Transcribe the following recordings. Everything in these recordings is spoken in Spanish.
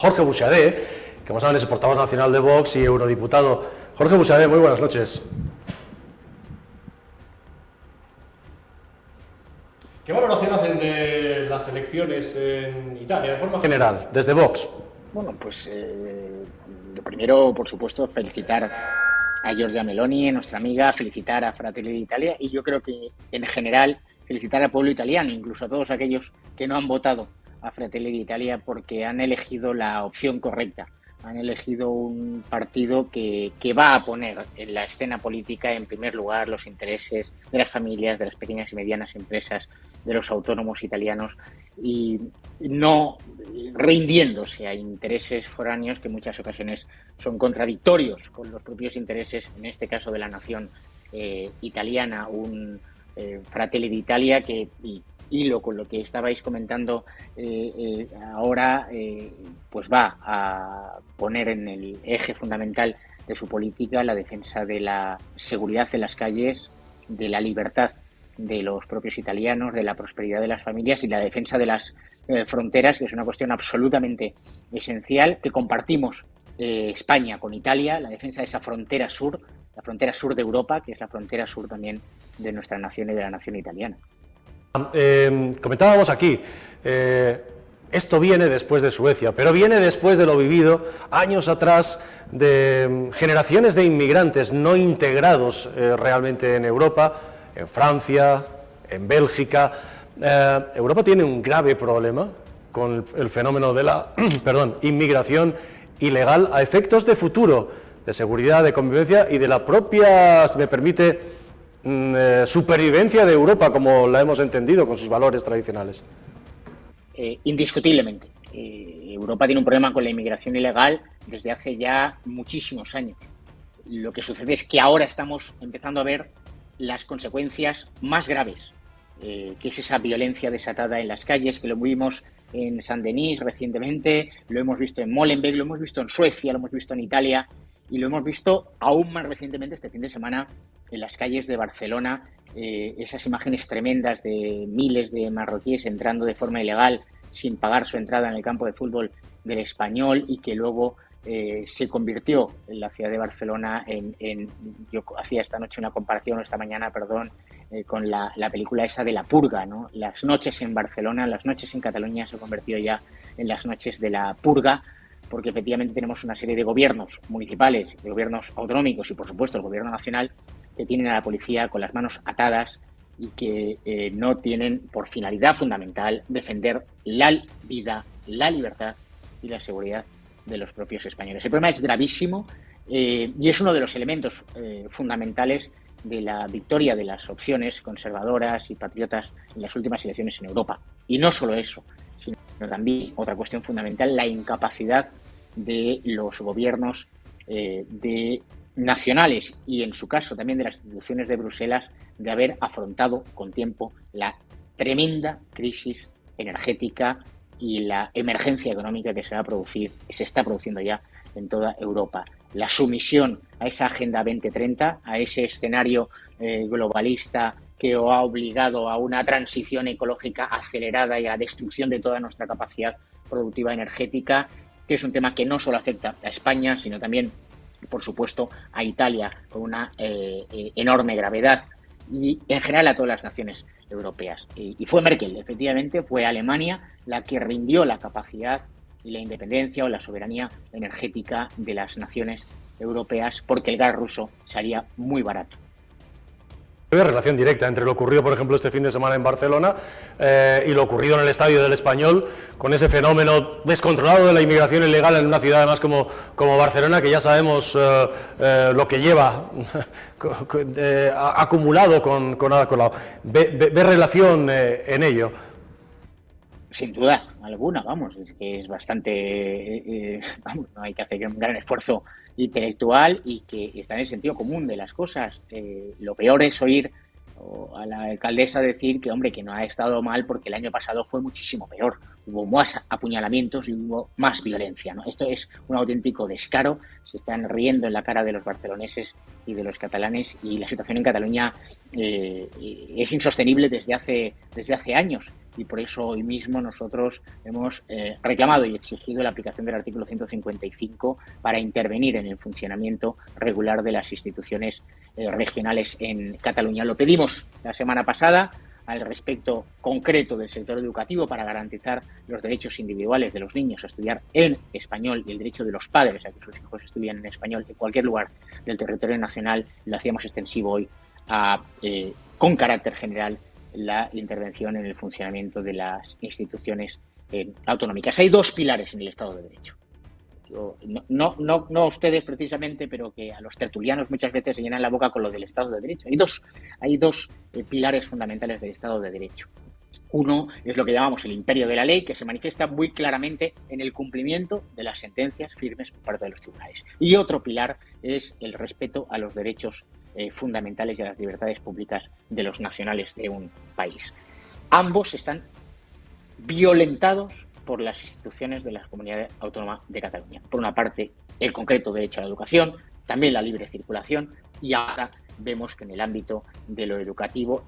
Jorge Buxadé, que como saben es el portavoz nacional de Vox y eurodiputado. Jorge Buxadé, muy buenas noches. ¿Qué valoración hacen de las elecciones en Italia, de forma general, desde Vox? Bueno, pues lo primero, por supuesto, felicitar a Giorgia Meloni, nuestra amiga, felicitar a Fratelli d'Italia y yo creo que, en general, felicitar al pueblo italiano, incluso a todos aquellos que no han votado a Fratelli d'Italia porque han elegido la opción correcta. Han elegido un partido que va a poner en la escena política, en primer lugar, los intereses de las familias, de las pequeñas y medianas empresas, de los autónomos italianos y no rindiéndose a intereses foráneos que en muchas ocasiones son contradictorios con los propios intereses, en este caso de la nación italiana, un Fratelli d'Italia que... hilo con lo que estabais comentando ahora, pues va a poner en el eje fundamental de su política la defensa de la seguridad en las calles, de la libertad de los propios italianos, de la prosperidad de las familias y la defensa de las fronteras, que es una cuestión absolutamente esencial, que compartimos España con Italia, la defensa de esa frontera sur, la frontera sur de Europa, que es la frontera sur también de nuestra nación y de la nación italiana. Comentábamos aquí, esto viene después de Suecia, pero viene después de lo vivido años atrás de generaciones de inmigrantes no integrados realmente en Europa, en Francia, en Bélgica. Europa tiene un grave problema con el fenómeno de la inmigración ilegal a efectos de futuro, de seguridad, de convivencia y de la propia, si me permite, supervivencia de Europa como la hemos entendido con sus valores tradicionales. Indiscutiblemente. Europa tiene un problema con la inmigración ilegal desde hace ya muchísimos años. Lo que sucede es que ahora estamos empezando a ver las consecuencias más graves, que es esa violencia desatada en las calles, que lo vimos en Saint-Denis recientemente, lo hemos visto en Molenbeek, lo hemos visto en Suecia, lo hemos visto en Italia y lo hemos visto aún más recientemente este fin de semana en las calles de Barcelona, esas imágenes tremendas de miles de marroquíes entrando de forma ilegal sin pagar su entrada en el campo de fútbol del Español y que luego se convirtió en la ciudad de Barcelona yo hacía esta mañana, con la película esa de La Purga, ¿no? Las noches en Barcelona, las noches en Cataluña se han convertido ya en las noches de la purga, porque efectivamente tenemos una serie de gobiernos municipales, de gobiernos autonómicos y, por supuesto, el gobierno nacional, que tienen a la policía con las manos atadas y que no tienen por finalidad fundamental defender la vida, la libertad y la seguridad de los propios españoles. El problema es gravísimo y es uno de los elementos fundamentales de la victoria de las opciones conservadoras y patriotas en las últimas elecciones en Europa. Y no solo eso, sino también otra cuestión fundamental, la incapacidad de los gobiernos nacionales y, en su caso, también de las instituciones de Bruselas, de haber afrontado con tiempo la tremenda crisis energética y la emergencia económica que se está produciendo ya en toda Europa. La sumisión a esa Agenda 2030, a ese escenario globalista que ha obligado a una transición ecológica acelerada y a la destrucción de toda nuestra capacidad productiva energética, que es un tema que no solo afecta a España, sino también, por supuesto, a Italia con una enorme gravedad y, en general, a todas las naciones europeas. Y fue Merkel, efectivamente, fue Alemania la que rindió la capacidad y la independencia o la soberanía energética de las naciones europeas porque el gas ruso salía muy barato. Hay relación directa entre lo ocurrido, por ejemplo, este fin de semana en Barcelona y lo ocurrido en el Estadio del Español, con ese fenómeno descontrolado de la inmigración ilegal en una ciudad además como Barcelona, que ya sabemos lo que lleva acumulado con lado. ¿Ve relación en ello? Sin duda alguna, vamos, es que es bastante, no hay que hacer un gran esfuerzo intelectual y que está en el sentido común de las cosas. Lo peor es oír a la alcaldesa decir que, hombre, que no ha estado mal porque el año pasado fue muchísimo peor. Hubo más apuñalamientos y hubo más violencia, ¿no? Esto es un auténtico descaro. Se están riendo en la cara de los barceloneses y de los catalanes y la situación en Cataluña es insostenible desde hace años. y por eso hoy mismo nosotros hemos reclamado y exigido la aplicación del artículo 155 para intervenir en el funcionamiento regular de las instituciones regionales en Cataluña. Lo pedimos la semana pasada al respecto concreto del sector educativo para garantizar los derechos individuales de los niños a estudiar en español y el derecho de los padres a que sus hijos estudien en español en cualquier lugar del territorio nacional. Lo hacíamos extensivo hoy con carácter general la intervención en el funcionamiento de las instituciones autonómicas. Hay dos pilares en el Estado de Derecho. No a ustedes precisamente, pero que a los tertulianos muchas veces se llenan la boca con lo del Estado de Derecho. Hay dos pilares fundamentales del Estado de Derecho. Uno es lo que llamamos el imperio de la ley, que se manifiesta muy claramente en el cumplimiento de las sentencias firmes por parte de los tribunales. Y otro pilar es el respeto a los derechos fundamentales y a las libertades públicas de los nacionales de un país. Ambos están violentados por las instituciones de la Comunidad Autónoma de Cataluña. Por una parte, el concreto derecho a la educación, también la libre circulación, y ahora vemos que en el ámbito de lo educativo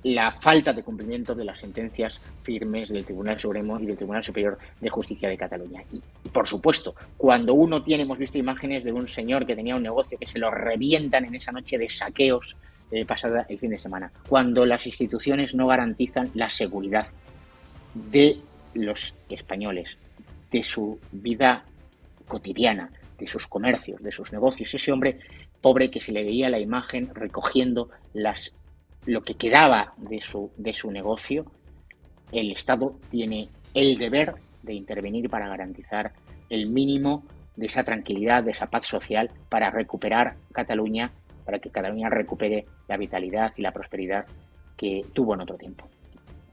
la falta de cumplimiento de las sentencias firmes del Tribunal Supremo y del Tribunal Superior de Justicia de Cataluña. Y por supuesto, cuando hemos visto imágenes de un señor que tenía un negocio que se lo revientan en esa noche de saqueos pasada el fin de semana, cuando las instituciones no garantizan la seguridad de los españoles, de su vida cotidiana, de sus comercios, de sus negocios, ese hombre pobre que se le veía la imagen recogiendo lo que quedaba de su negocio, el Estado tiene el deber de intervenir para garantizar el mínimo de esa tranquilidad, de esa paz social, para recuperar Cataluña, para que Cataluña recupere la vitalidad y la prosperidad que tuvo en otro tiempo.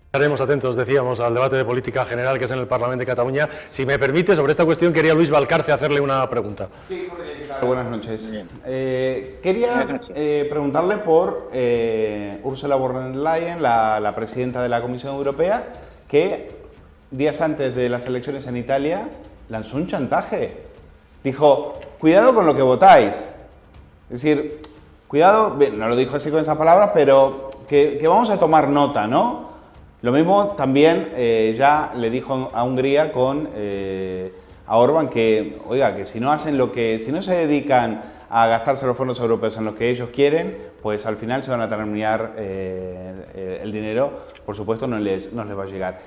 Estaremos atentos, decíamos, al debate de política general que es en el Parlamento de Cataluña. Si me permite, sobre esta cuestión quería Luis Valcarce hacerle una pregunta. Sí, claro. Buenas noches. Quería preguntarle por Ursula von der Leyen, la presidenta de la Comisión Europea, que días antes de las elecciones en Italia lanzó un chantaje. Dijo, cuidado con lo que votáis. Es decir, cuidado, bien, no lo dijo así con esas palabras, pero que vamos a tomar nota, ¿no? Lo mismo también ya le dijo a Hungría a Orbán que, oiga, que si no se dedican a gastarse los fondos europeos en lo que ellos quieren, pues al final se van a terminar el dinero, por supuesto no les va a llegar.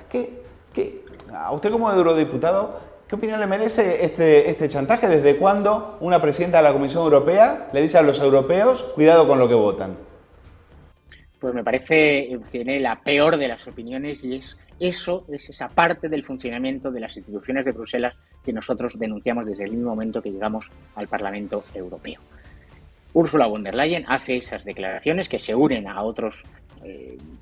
A usted como eurodiputado, ¿qué opinión le merece este chantaje? ¿Desde cuándo una presidenta de la Comisión Europea le dice a los europeos, cuidado con lo que votan? Pues me parece que tiene la peor de las opiniones y es esa parte del funcionamiento de las instituciones de Bruselas que nosotros denunciamos desde el mismo momento que llegamos al Parlamento Europeo. Ursula von der Leyen hace esas declaraciones que se unen a otros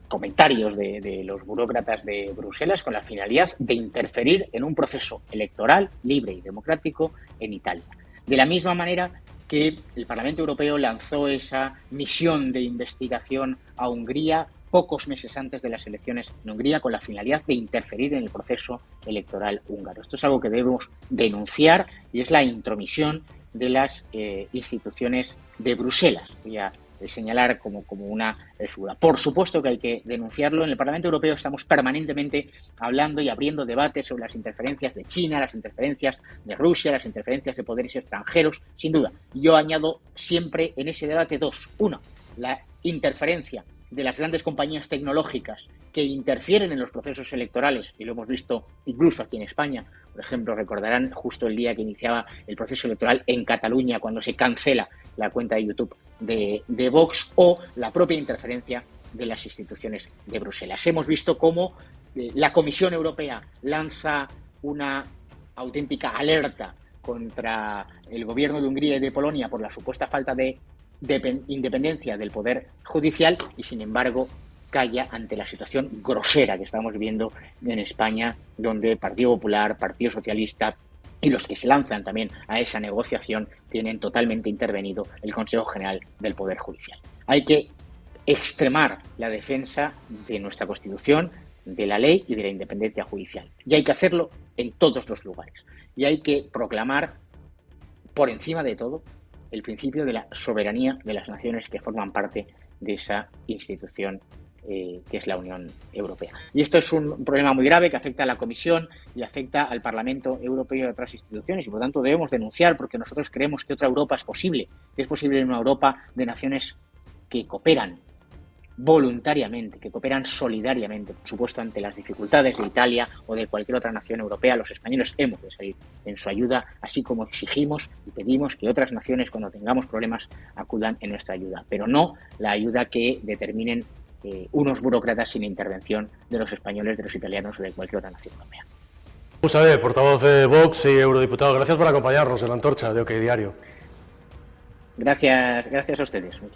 comentarios de los burócratas de Bruselas con la finalidad de interferir en un proceso electoral libre y democrático en Italia. De la misma manera que el Parlamento Europeo lanzó esa misión de investigación a Hungría pocos meses antes de las elecciones en Hungría con la finalidad de interferir en el proceso electoral húngaro. Esto es algo que debemos denunciar y es la intromisión de las instituciones de Bruselas. Voy a señalar como una figura. Por supuesto que hay que denunciarlo. En el Parlamento Europeo estamos permanentemente hablando y abriendo debates sobre las interferencias de China, las interferencias de Rusia, las interferencias de poderes extranjeros. Sin duda, yo añado siempre en ese debate dos. Uno, la interferencia de las grandes compañías tecnológicas que interfieren en los procesos electorales, y lo hemos visto incluso aquí en España. Por ejemplo, recordarán justo el día que iniciaba el proceso electoral en Cataluña, cuando se cancela la cuenta de YouTube de Vox, o la propia interferencia de las instituciones de Bruselas. Hemos visto cómo la Comisión Europea lanza una auténtica alerta contra el gobierno de Hungría y de Polonia por la supuesta falta de independencia del Poder Judicial y, sin embargo, calla ante la situación grosera que estamos viviendo en España, donde Partido Popular, Partido Socialista y los que se lanzan también a esa negociación tienen totalmente intervenido el Consejo General del Poder Judicial. Hay que extremar la defensa de nuestra Constitución, de la ley y de la independencia judicial. Y hay que hacerlo en todos los lugares. Y hay que proclamar, por encima de todo, el principio de la soberanía de las naciones que forman parte de esa institución que es la Unión Europea. Y esto es un problema muy grave que afecta a la Comisión y afecta al Parlamento Europeo y a otras instituciones, y por lo tanto debemos denunciar, porque nosotros creemos que otra Europa es posible, que es posible una Europa de naciones que cooperan voluntariamente, que cooperan solidariamente, por supuesto, ante las dificultades de Italia o de cualquier otra nación europea. Los españoles hemos de salir en su ayuda, así como exigimos y pedimos que otras naciones, cuando tengamos problemas, acudan en nuestra ayuda, pero no la ayuda que determinen unos burócratas sin intervención de los españoles, de los italianos o de cualquier otra nación europea. Sabe, portavoz de Vox y eurodiputado, gracias por acompañarnos en la Antorcha de OK Diario. Gracias a ustedes.